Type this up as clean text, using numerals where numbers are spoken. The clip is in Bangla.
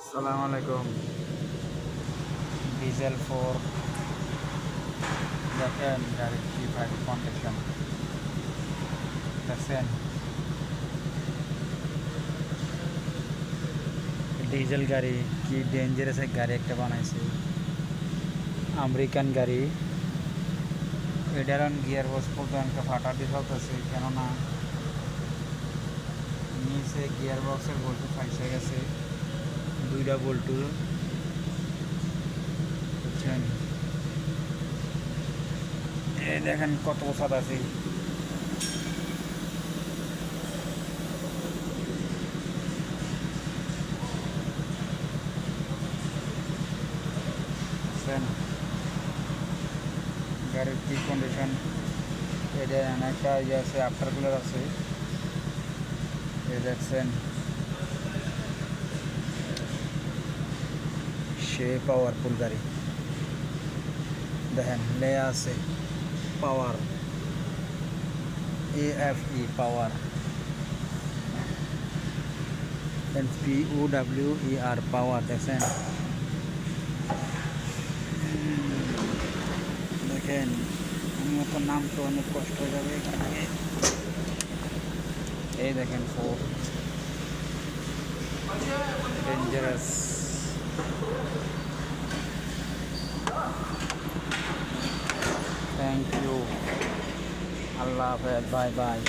সালাম আলাইকুম। ডিজেল ফোর, দেখেন গাড়ির কি ফাইভ কন্ডিশন দেখছেন। ডিজেল গাড়ি কি ডেঞ্জারাস এক গাড়ি একটা বানাইছে, আমেরিকান গাড়ি। এটার গিয়ার বক্স পর্যন্ত ফাটা দিয়ে ফেলতেছে, কেননা নিচে গিয়ার বক্সের বল্টু ফাইসে গেছে, দুইটা বল্টু, বুঝছেন। এই দেখেন কত বছর আছে। বুঝছেন গাড়ির কি কন্ডিশন। এটা অনেকটা ইয়ে আছে, আফটার কুলার আছে, এই দেখছেন। সে পাওয়ারফুল গাড়ি, দেখেন লেয়া আছে পাওয়ার, AFE পাওয়ার, POWER পাওয়ার, দেখছেন। দেখেন আমি মতো নাম তো অনেক কষ্ট হয়ে যাবে এখান থেকে। এই দেখেন ফোর, ডেঞ্জারাস। থ্যাংক ইউ, আল্লাহ হাফেজ, বাই বাই।